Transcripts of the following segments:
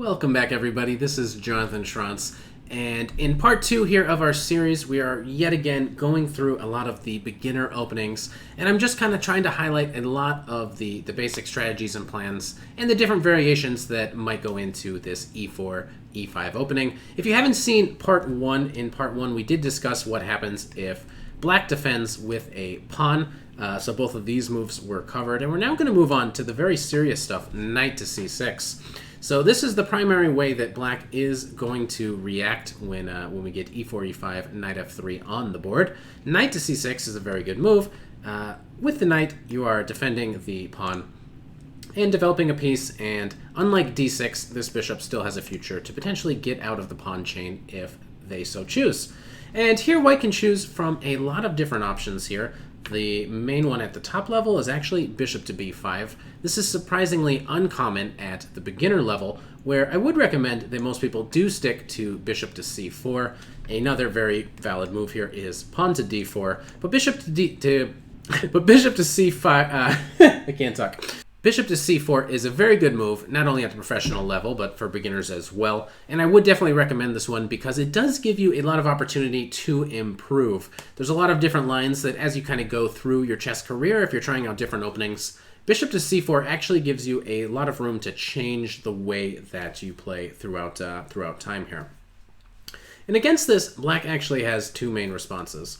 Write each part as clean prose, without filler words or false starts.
Welcome back, everybody. This is Jonathan Schrantz, and in part 2 here of our series, we are yet again going through a lot of the beginner openings, and I'm just kind of trying to highlight a lot of the basic strategies and plans and the different variations that might go into this e4, e5 opening. If you haven't seen part 1, in part 1 we did discuss what happens if black defends with a pawn, so both of these moves were covered, and we're now going to move on to the very serious stuff, knight to c6. So this is the primary way that black is going to react when we get e4, e5, knight f3 on the board. Knight to c6 is a very good move. With the knight, you are defending the pawn and developing a piece, and unlike d6, this bishop still has a future to potentially get out of the pawn chain if they so choose. And here white can choose from a lot of different options here. The main one at the top level is actually bishop to b5. This is surprisingly uncommon at the beginner level, where I would recommend that most people do stick to bishop to c4. Another very valid move here is pawn to d4, but bishop to c5. I can't talk. Bishop to c4 is a very good move, not only at the professional level, but for beginners as well. And I would definitely recommend this one because it does give you a lot of opportunity to improve. There's a lot of different lines that as you kind of go through your chess career, if you're trying out different openings, bishop to c4 actually gives you a lot of room to change the way that you play throughout time here. And against this, black actually has two main responses.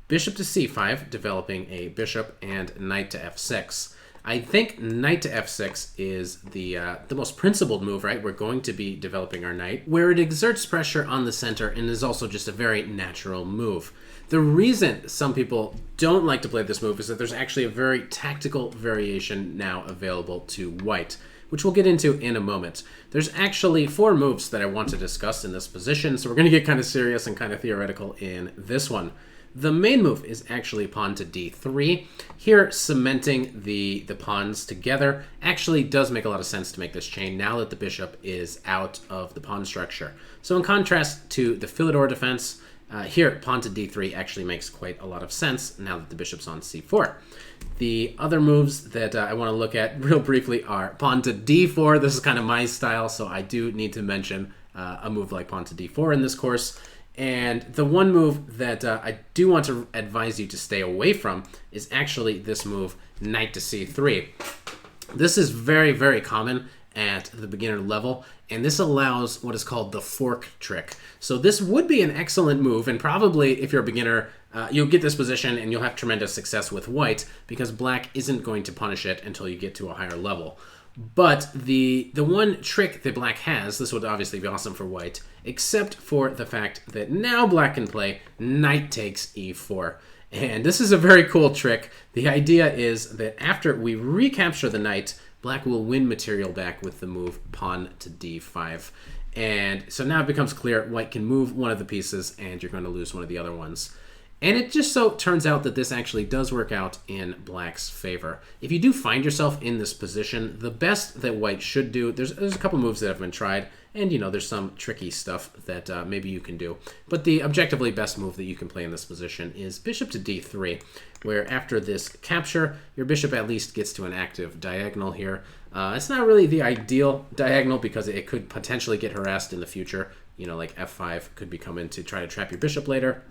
Bishop to c5, developing a bishop, and knight to f6. I think knight to f6 is the most principled move, right? We're going to be developing our knight, where it exerts pressure on the center and is also just a very natural move. The reason some people don't like to play this move is that there's actually a very tactical variation now available to white, which we'll get into in a moment. There's actually 4 moves that I want to discuss in this position, so we're going to get kind of serious and kind of theoretical in this one. The main move is actually pawn to d3. Here, cementing the pawns together actually does make a lot of sense to make this chain now that the bishop is out of the pawn structure. So in contrast to the Philidor defense, here pawn to d3 actually makes quite a lot of sense now that the bishop's on c4. The other moves that I want to look at real briefly are pawn to d4. This is kind of my style, so I do need to mention a move like pawn to d4 in this course. And the one move that I do want to advise you to stay away from is actually this move, knight to c3. This is very, very common at the beginner level, and this allows what is called the fork trick. So this would be an excellent move, and probably if you're a beginner, you'll get this position and you'll have tremendous success with white because black isn't going to punish it until you get to a higher level. But the one trick that black has, this would obviously be awesome for white, except for the fact that now black can play knight takes e4. And this is a very cool trick. The idea is that after we recapture the knight, black will win material back with the move pawn to d5. And so now it becomes clear white can move one of the pieces and you're going to lose one of the other ones. And it just so turns out that this actually does work out in black's favor. If you do find yourself in this position, the best that white should do, there's a couple moves that have been tried, and there's some tricky stuff that maybe you can do. But the objectively best move that you can play in this position is bishop to d3, where after this capture, your bishop at least gets to an active diagonal here. It's not really the ideal diagonal because it could potentially get harassed in the future. Like f5 could be coming to try to trap your bishop later.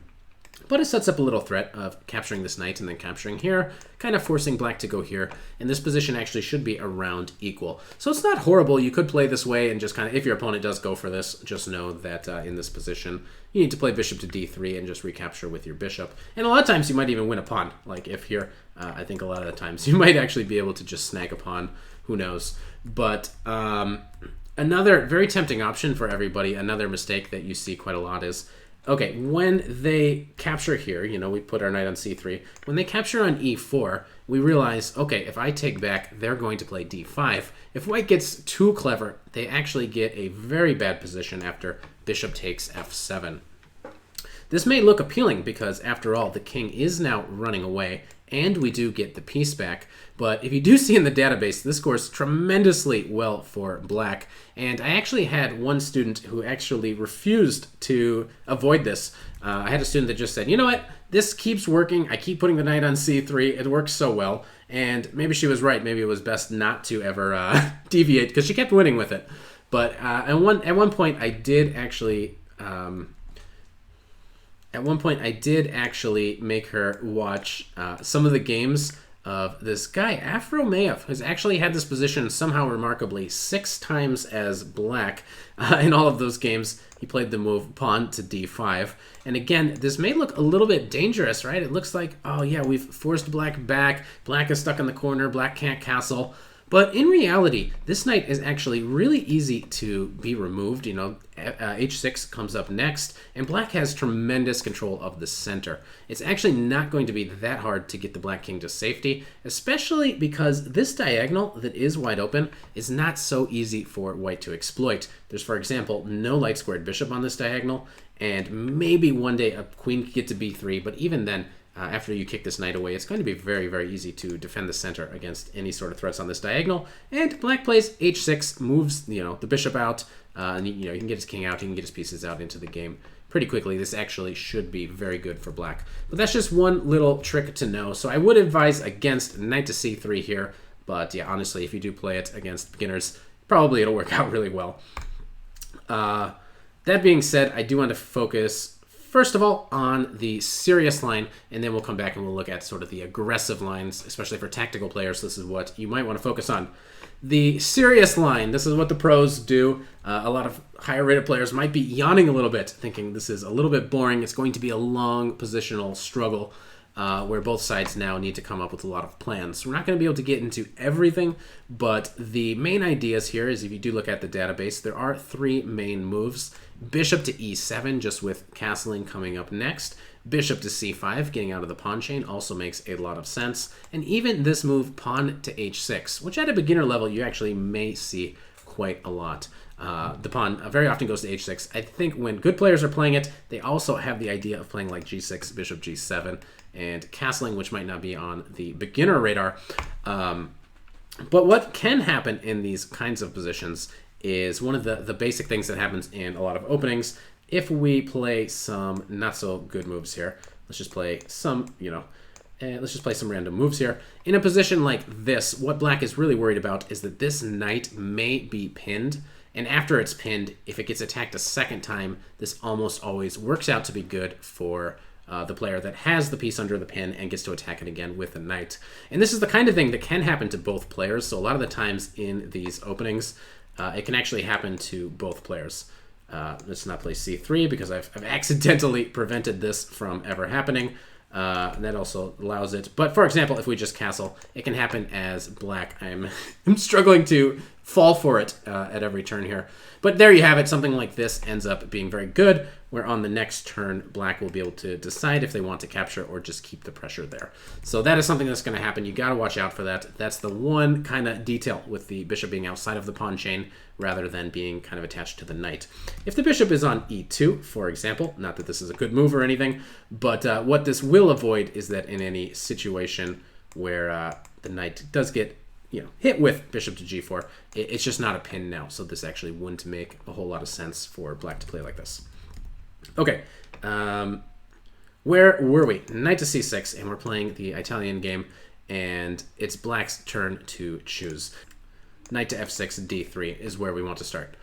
But it sets up a little threat of capturing this knight and then capturing here, kind of forcing black to go here. And this position actually should be around equal. So it's not horrible. You could play this way and just kind of, if your opponent does go for this, just know that in this position, you need to play bishop to d3 and just recapture with your bishop. And a lot of times you might even win a pawn. Like if here, I think a lot of the times you might actually be able to just snag a pawn. Who knows? But another very tempting option for everybody, another mistake that you see quite a lot is, okay, when they capture here, we put our knight on c3. When they capture on e4, we realize, okay, if I take back, they're going to play d5. If white gets too clever, they actually get a very bad position after bishop takes f7. This may look appealing because, after all, the king is now running away, and we do get the piece back. But if you do see in the database, this scores tremendously well for black. And I actually had one student who actually refused to avoid this. I had a student that just said, you know what, this keeps working. I keep putting the knight on c3. It works so well. And maybe she was right. Maybe it was best not to ever deviate because she kept winning with it. But at one point I did actually make her watch some of the games of this guy, Afro Mayev, who's actually had this position somehow remarkably 6 times as black. In all of those games, he played the move pawn to d5. And again, this may look a little bit dangerous, right? It looks like, oh yeah, we've forced black back. Black is stuck in the corner. Black can't castle. But in reality, this knight is actually really easy to be removed. You know, h6 comes up next, and black has tremendous control of the center. It's actually not going to be that hard to get the black king to safety, especially because this diagonal that is wide open is not so easy for white to exploit. There's, for example, no light squared bishop on this diagonal, and maybe one day a queen could get to b3, but even then, after you kick this knight away, it's going to be very, very easy to defend the center against any sort of threats on this diagonal. And black plays h6, moves the bishop out, and he can get his king out, he can get his pieces out into the game pretty quickly. This actually should be very good for black. But that's just one little trick to know. So I would advise against knight to c3 here, but yeah, honestly, if you do play it against beginners, probably it'll work out really well. That being said, I do want to focus first of all on the serious line, and then we'll come back and we'll look at sort of the aggressive lines, especially for tactical players. This is what you might want to focus on. The serious line, this is what the pros do. A lot of higher rated players might be yawning a little bit, thinking this is a little bit boring. It's going to be a long positional struggle where both sides now need to come up with a lot of plans. We're not going to be able to get into everything, but the main ideas here is, if you do look at the database, there are 3 main moves. Bishop to e7, just with castling coming up next. Bishop to c5, getting out of the pawn chain, also makes a lot of sense. And even this move, pawn to h6, which at a beginner level you actually may see quite a lot. The pawn very often goes to h6. I think when good players are playing it, they also have the idea of playing like g6, bishop g7, and castling, which might not be on the beginner radar. But what can happen in these kinds of positions is one of the basic things that happens in a lot of openings. If we play some not so good moves here, let's just play some, let's just play some random moves here. In a position like this, what black is really worried about is that this knight may be pinned. And after it's pinned, if it gets attacked a second time, this almost always works out to be good for the player that has the piece under the pin and gets to attack it again with a knight. And this is the kind of thing that can happen to both players. So a lot of the times in these openings, it can actually happen to both players. Let's not play c3 because I've accidentally prevented this from ever happening. And that also allows it. But for example, if we just castle, it can happen as black. I'm struggling to fall for it at every turn here. But there you have it. Something like this ends up being very good, where on the next turn, black will be able to decide if they want to capture or just keep the pressure there. So that is something that's going to happen. You got to watch out for that. That's the one kind of detail with the bishop being outside of the pawn chain rather than being kind of attached to the knight. If the bishop is on e2, for example, not that this is a good move or anything, but what this will avoid is that in any situation where the knight does get hit with bishop to g4, it's just not a pin now. So this actually wouldn't make a whole lot of sense for black to play like this. Okay, where were we? Knight to c6, and we're playing the Italian game, and it's black's turn to choose. Knight to f6, d3 is where we want to start.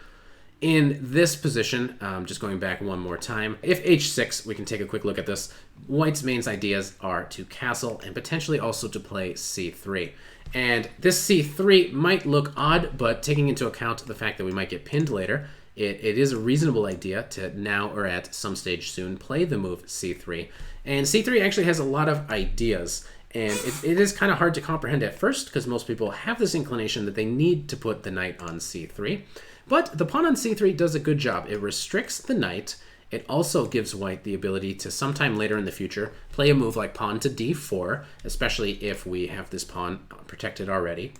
In this position, just going back one more time, if h6, we can take a quick look at this. White's main ideas are to castle and potentially also to play c3. And this c3 might look odd, but taking into account the fact that we might get pinned later, it is a reasonable idea to now or at some stage soon play the move c3. And c3 actually has a lot of ideas. And it is kind of hard to comprehend at first because most people have this inclination that they need to put the knight on c3. But the pawn on c3 does a good job. It restricts the knight. It also gives white the ability to sometime later in the future play a move like pawn to d4, especially if we have this pawn protected already.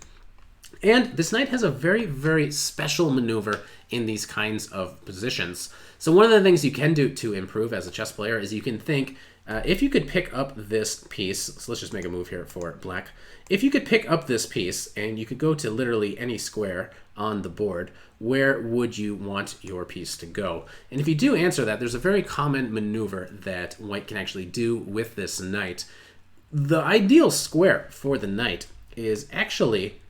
And this knight has a very, very special maneuver in these kinds of positions. So one of the things you can do to improve as a chess player is you can think, if you could pick up this piece, so let's just make a move here for black. If you could pick up this piece and you could go to literally any square on the board, where would you want your piece to go? And if you do answer that, there's a very common maneuver that white can actually do with this knight. The ideal square for the knight is actually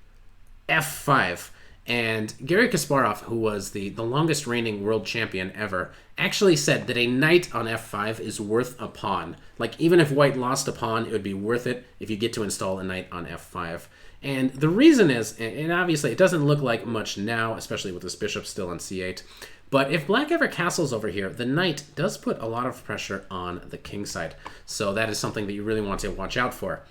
f5. And Garry Kasparov, who was the longest reigning world champion ever, actually said that a knight on f5 is worth a pawn. Like, even if white lost a pawn, it would be worth it if you get to install a knight on f5. And the reason is, and obviously it doesn't look like much now, especially with this bishop still on c8, but if black ever castles over here, the knight does put a lot of pressure on the king side. So that is something that you really want to watch out for.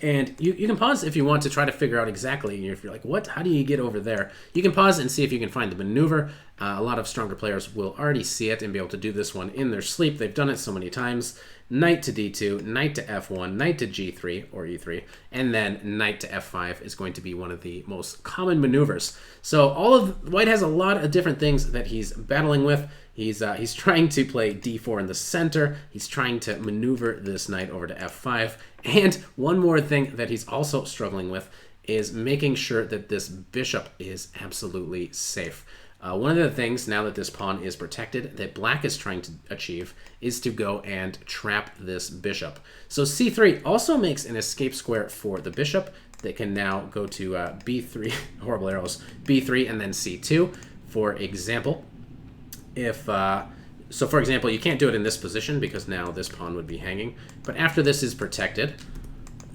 And you can pause if you want to try to figure out exactly, if you're like, what? How do you get over there? You can pause and see if you can find the maneuver. A lot of stronger players will already see it and be able to do this one in their sleep. They've done it so many times. Knight to d2, knight to f1, knight to g3 or e3, and then knight to f5 is going to be one of the most common maneuvers. So white has a lot of different things that he's battling with. He's trying to play d4 in the center. He's trying to maneuver this knight over to f5. And one more thing that he's also struggling with is making sure that this bishop is absolutely safe. One of the things, now that this pawn is protected, that black is trying to achieve is to go and trap this bishop. So c3 also makes an escape square for the bishop that can now go to b3, horrible arrows, b3 and then c2, for example. So for example, you can't do it in this position because now this pawn would be hanging. But after this is protected,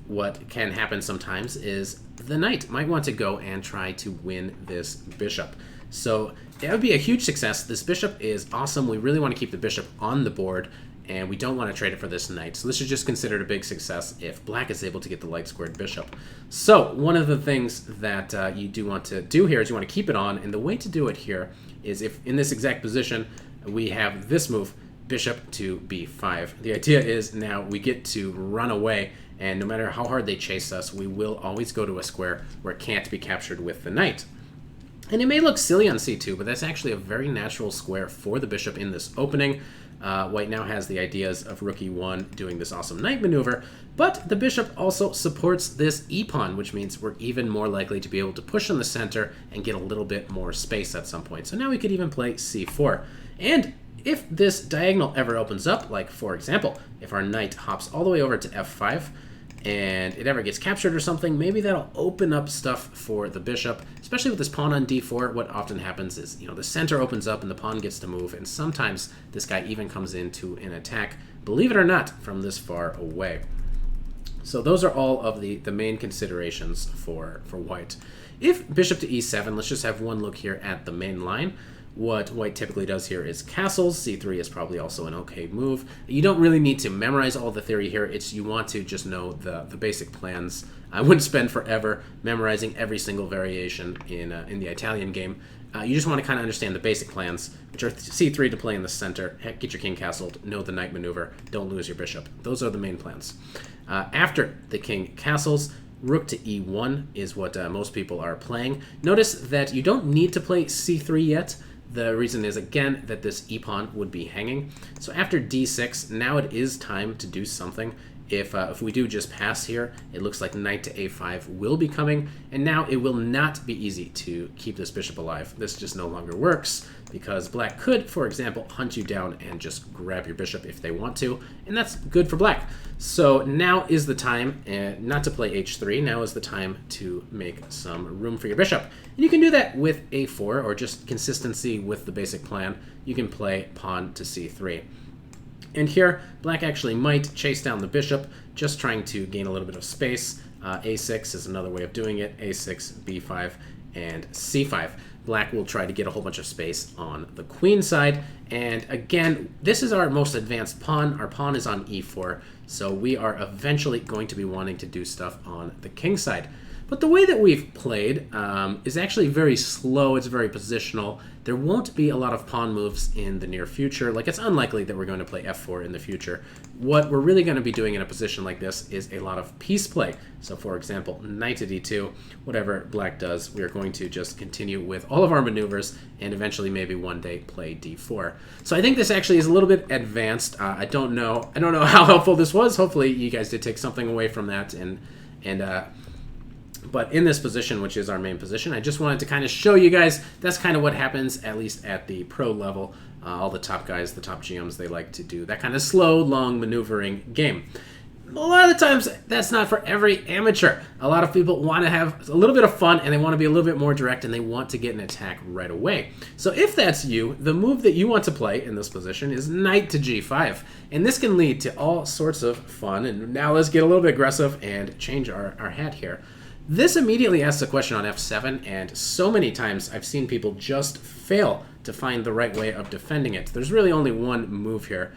what can happen sometimes is the knight might want to go and try to win this bishop. So that would be a huge success. This bishop is awesome. We really want to keep the bishop on the board, and we don't want to trade it for this knight. So this is just considered a big success if black is able to get the light squared bishop. So one of the things that you do want to do here is you want to keep it on, and the way to do it here is if in this exact position we have this move, bishop to b5. The idea is now we get to run away, and no matter how hard they chase us, we will always go to a square where it can't be captured with the knight. And it may look silly on c2, but that's actually a very natural square for the bishop in this opening. White now has the ideas of rook e1 doing this awesome knight maneuver, but the bishop also supports this e-pawn, which means we're even more likely to be able to push in the center and get a little bit more space at some point. So now we could even play c4. And if this diagonal ever opens up, like for example, if our knight hops all the way over to f5, and it ever gets captured or something, maybe that'll open up stuff for the bishop, especially with this pawn on d4. What often happens is, the center opens up and the pawn gets to move, and sometimes this guy even comes into an attack, believe it or not, from this far away. So those are all of the main considerations for white. If bishop to e7, let's just have one look here at the main line. What white typically does here is castles. c3 is probably also an okay move. You don't really need to memorize all the theory here. You want to just know the basic plans. I wouldn't spend forever memorizing every single variation in the Italian game. You just want to kind of understand the basic plans, which are c3 to play in the center, get your king castled, know the knight maneuver, don't lose your bishop. Those are the main plans. After the king castles, rook to e1 is what most people are playing. Notice that you don't need to play c3 yet. The reason is, again, that this e-pawn would be hanging. So after d6, now it is time to do something. If we do just pass here, it looks like knight to a5 will be coming, and now it will not be easy to keep this bishop alive. This just no longer works, because black could, for example, hunt you down and just grab your bishop if they want to, and that's good for black. So now is the time not to play h3. Now is the time to make some room for your bishop. And you can do that with a4, or just consistency with the basic plan. You can play pawn to c3. And here, black actually might chase down the bishop, just trying to gain a little bit of space. a6 is another way of doing it, a6, b5, and c5. Black will try to get a whole bunch of space on the queen side. And again, this is our most advanced pawn. Our pawn is on e4, so we are eventually going to be wanting to do stuff on the king side. But the way that we've played is actually very slow. It's very positional. There won't be a lot of pawn moves in the near future. Like, it's unlikely that we're going to play f4 in the future. What we're really going to be doing in a position like this is a lot of piece play. So, for example, knight to d2, whatever black does, we are going to just continue with all of our maneuvers and eventually maybe one day play d4. So I think this actually is a little bit advanced. I don't know how helpful this was. Hopefully you guys did take something away from that, but in this position, which is our main position, I just wanted to kind of show you guys that's kind of what happens, at least at the pro level. All the top guys, the top GMs, they like to do that kind of slow, long maneuvering game. A lot of the times, that's not for every amateur. A lot of people want to have a little bit of fun, and they want to be a little bit more direct, and they want to get an attack right away. So if that's you, the move that you want to play in this position is knight to g5. And this can lead to all sorts of fun. And now let's get a little bit aggressive and change our hat here. This immediately asks a question on f7, and so many times I've seen people just fail to find the right way of defending it. There's really only one move here.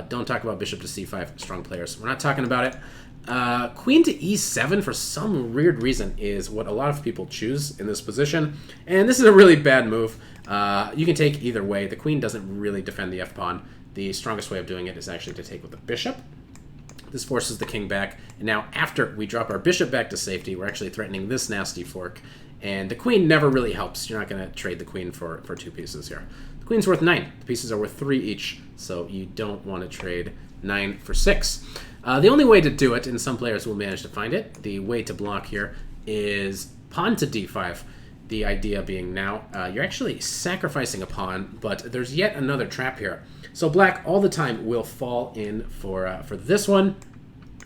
Don't talk about bishop to c5, strong players. We're not talking about it. Queen to e7, for some weird reason, is what a lot of people choose in this position. And this is a really bad move. You can take either way. The queen doesn't really defend the f-pawn. The strongest way of doing it is actually to take with the bishop. This forces the king back. And now after we drop our bishop back to safety, we're actually threatening this nasty fork. And the queen never really helps. You're not going to trade the queen for 2 pieces here. The queen's worth 9. The pieces are worth 3 each, so you don't want to trade 9 for 6. The only way to do it, and some players will manage to find it, the way to block here is pawn to d5. The idea being now, you're actually sacrificing a pawn, but there's yet another trap here. So black all the time will fall in for this one.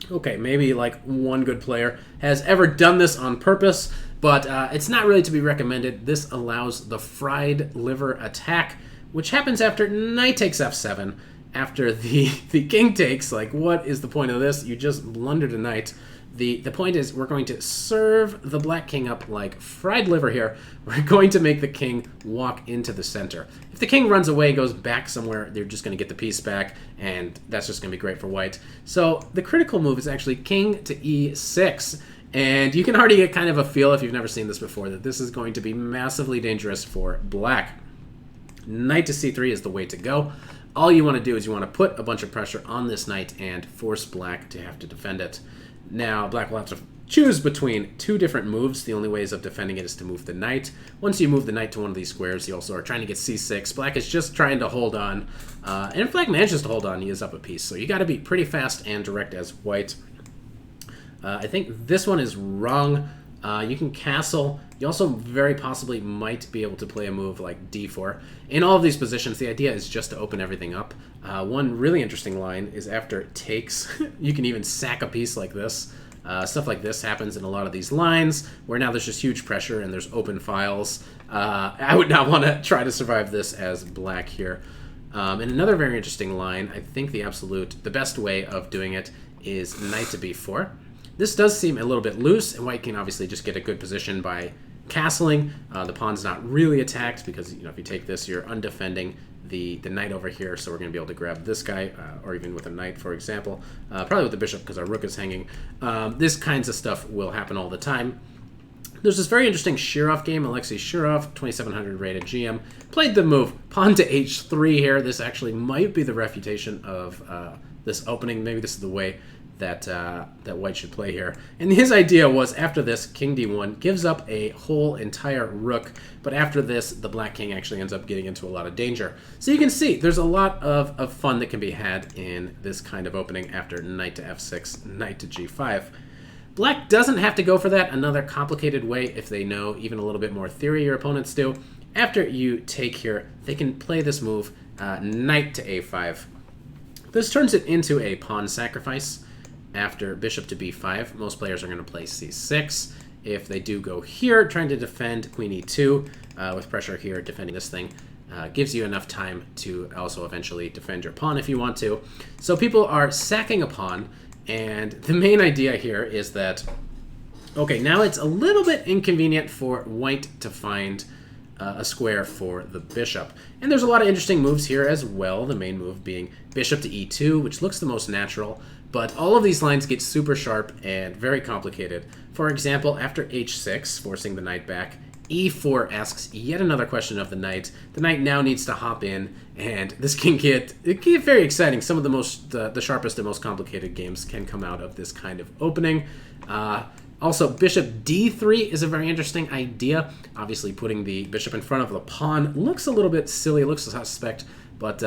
Okay, maybe like one good player has ever done this on purpose, but it's not really to be recommended. This allows the fried liver attack, which happens after knight takes f7. After the king takes, like, what is the point of this? You just blundered a knight. The point is we're going to serve the black king up like fried liver here. We're going to make the king walk into the center. If the king runs away, goes back somewhere, they're just going to get the piece back, and that's just going to be great for white. So the critical move is actually king to e6. And you can already get kind of a feel, if you've never seen this before, that this is going to be massively dangerous for black. Knight to c3 is the way to go. All you want to do is you want to put a bunch of pressure on this knight and force black to have to defend it. Now, black will have to choose between 2 different moves. The only ways of defending it is to move the knight. Once you move the knight to one of these squares, you also are trying to get c6. Black is just trying to hold on. And if black manages to hold on, he is up a piece. So you got to be pretty fast and direct as white. I think this one is wrong. You can castle. You also very possibly might be able to play a move like d4. In all of these positions, the idea is just to open everything up. One really interesting line is after it takes, you can even sack a piece like this. Stuff like this happens in a lot of these lines, where now there's just huge pressure and there's open files. I would not want to try to survive this as black here. And another very interesting line, I think the best way of doing it is knight to b4. This does seem a little bit loose, and white can obviously just get a good position by castling. The pawn's not really attacked because, if you take this, you're undefending the knight over here, so we're going to be able to grab this guy, or even with a knight, for example. Probably with the bishop because our rook is hanging. This kinds of stuff will happen all the time. There's this very interesting Shirov game. Alexei Shirov, 2700 rated GM, played the move pawn to h3 here. This actually might be the refutation of this opening. Maybe this is the way that white should play here. And his idea was, after this, king d1 gives up a whole entire rook, but after this, the black king actually ends up getting into a lot of danger. So you can see there's a lot of fun that can be had in this kind of opening after knight to f6, knight to g5. Black doesn't have to go for that. Another complicated way, if they know even a little bit more theory your opponents do, after you take here, they can play this move, knight to a5. This turns it into a pawn sacrifice. After bishop to b5, most players are going to play c6. If they do go here, trying to defend queen e2, with pressure here, defending this thing, gives you enough time to also eventually defend your pawn if you want to. So people are sacking a pawn, and the main idea here is that, okay, now it's a little bit inconvenient for white to find a square for the bishop. And there's a lot of interesting moves here as well, the main move being bishop to e2, which looks the most natural. But all of these lines get super sharp and very complicated. For example, after h6, forcing the knight back, e4 asks yet another question of the knight. The knight now needs to hop in, and this can get very exciting. Some of the sharpest and most complicated games can come out of this kind of opening. Also, bishop d3 is a very interesting idea. Obviously, putting the bishop in front of the pawn looks a little bit silly, looks suspect, but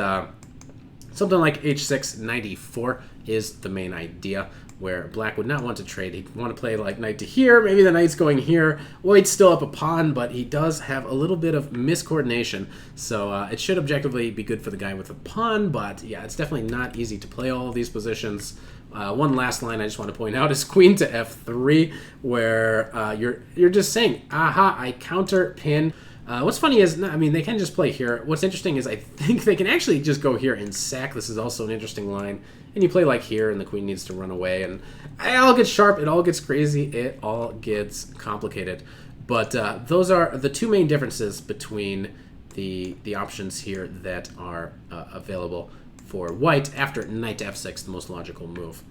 something like h6, knight e4 is the main idea. where black would not want to trade. He'd want to play like knight to here. Maybe the knight's going here. White's still up a pawn, but he does have a little bit of miscoordination. So it should objectively be good for the guy with a pawn, but yeah, it's definitely not easy to play all of these positions. One last line I just want to point out is queen to f3, where you're just saying, aha, I counter pin. What's funny is, I mean, they can just play here. What's interesting is I think they can actually just go here and sack. This is also an interesting line. And you play like here, and the queen needs to run away. And it all gets sharp. It all gets crazy. It all gets complicated. But those are the two main differences between the options here that are available for white after knight to f6, the most logical move.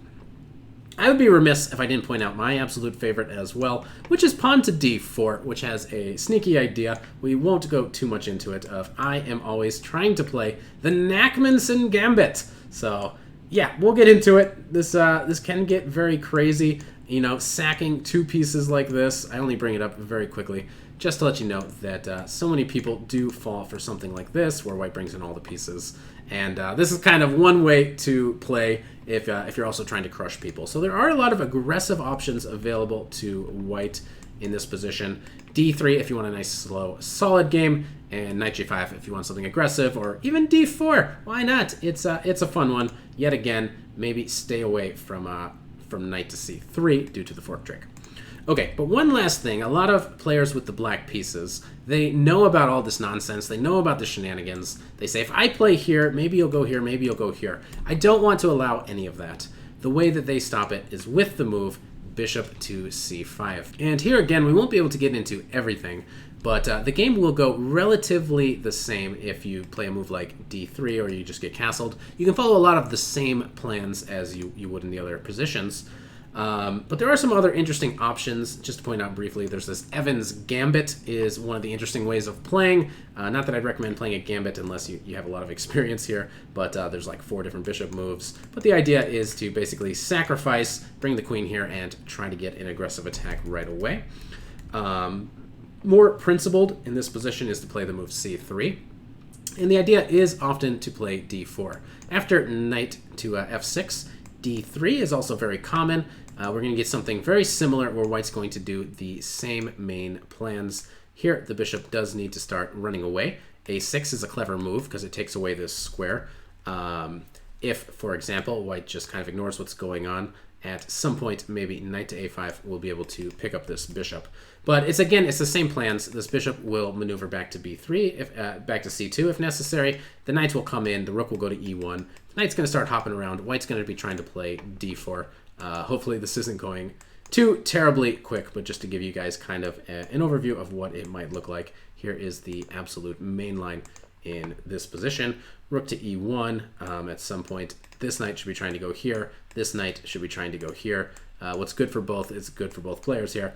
I would be remiss if I didn't point out my absolute favorite as well, which is pawn to d4, which has a sneaky idea. We won't go too much into it of I am always trying to play the Nakhmanson Gambit. So yeah, we'll get into it. This can get very crazy. You know, sacking two pieces like this. I only bring it up very quickly just to let you know that so many people do fall for something like this, where white brings in all the pieces. And this is kind of one way to play if you're also trying to crush people. So there are a lot of aggressive options available to white in this position. d3 if you want a nice, slow, solid game, and knight g5 if you want something aggressive, or even d4. Why not? It's a fun one. Yet again, maybe stay away from knight to c3 due to the fork trick. Okay, but one last thing. A lot of players with the black pieces, they know about all this nonsense. They know about the shenanigans. They say, if I play here, maybe you'll go here, maybe you'll go here. I don't want to allow any of that. The way that they stop it is with the move bishop to c5. And here again, we won't be able to get into everything, but the game will go relatively the same if you play a move like d3 or you just get castled. You can follow a lot of the same plans as you would in the other positions. But there are some other interesting options. Just to point out briefly, there's this Evans Gambit is one of the interesting ways of playing. Not that I'd recommend playing a Gambit unless you have a lot of experience here, but there's like 4 different bishop moves. But the idea is to basically sacrifice, bring the queen here, and try to get an aggressive attack right away. More principled in this position is to play the move c3. And the idea is often to play d4. After knight to f6, d3 is also very common. We're going to get something very similar where white's going to do the same main plans. Here, the bishop does need to start running away. a6 is a clever move because it takes away this square. If, for example, white just kind of ignores what's going on, at some point, maybe knight to a5 will be able to pick up this bishop. But it's the same plans. This bishop will maneuver back to b3, back to c2 if necessary. The knights will come in. The rook will go to e1. The knight's going to start hopping around. White's going to be trying to play d4. Hopefully this isn't going too terribly quick, but just to give you guys kind of an overview of what it might look like. Here is the absolute main line in this position. Rook to e1. At some point, this knight should be trying to go here. This knight should be trying to go here. What's good for both is good for both players here.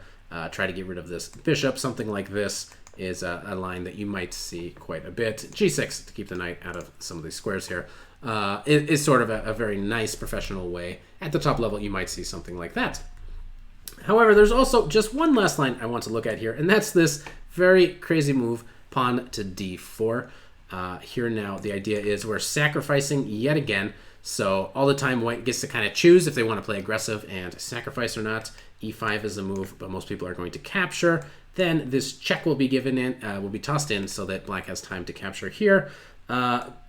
Try to get rid of this bishop. Something like this is a line that you might see quite a bit. g6 to keep the knight out of some of these squares here. It is sort of a very nice professional way. At the top level, you might see something like that. However, there's also just one last line I want to look at here, and that's this very crazy move, pawn to d4. Here now, the idea is we're sacrificing yet again. So all the time, white gets to kind of choose if they want to play aggressive and sacrifice or not. e5 is a move, but most people are going to capture. Then this check will be given in, will be tossed in so that black has time to capture here.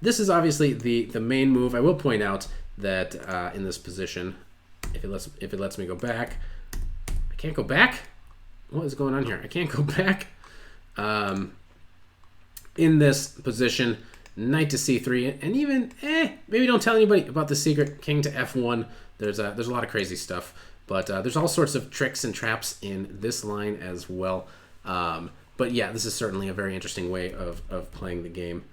This is obviously the main move. I will point out that in this position, if it lets me go back, I can't go back. What is going on here? I can't go back. In this position, knight to c3, and even maybe don't tell anybody about the secret. King to f1. There's a lot of crazy stuff, but there's all sorts of tricks and traps in this line as well. But yeah, this is certainly a very interesting way of playing the game.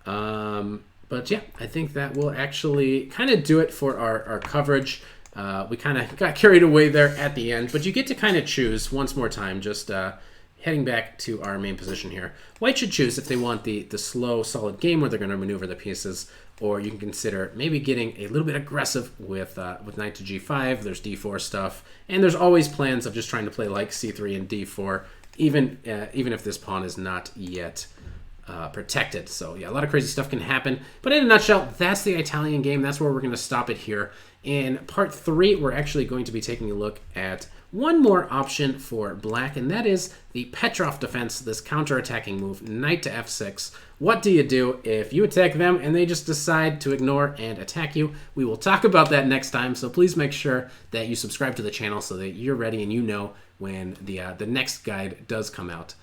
But yeah, I think that will actually kind of do it for our coverage. We kind of got carried away there at the end, but you get to kind of choose once more time, just heading back to our main position here. White should choose if they want the slow, solid game where they're going to maneuver the pieces, or you can consider maybe getting a little bit aggressive with knight to g5. There's d4 stuff, and there's always plans of just trying to play like c3 and d4, even if this pawn is not yet protected. So yeah, a lot of crazy stuff can happen. But in a nutshell, that's the Italian game. That's where we're going to stop it here. In part 3, we're actually going to be taking a look at one more option for black, and that is the Petroff defense, this counter-attacking move, knight to f6. What do you do if you attack them and they just decide to ignore and attack you? We will talk about that next time, so please make sure that you subscribe to the channel so that you're ready and you know when the next guide does come out.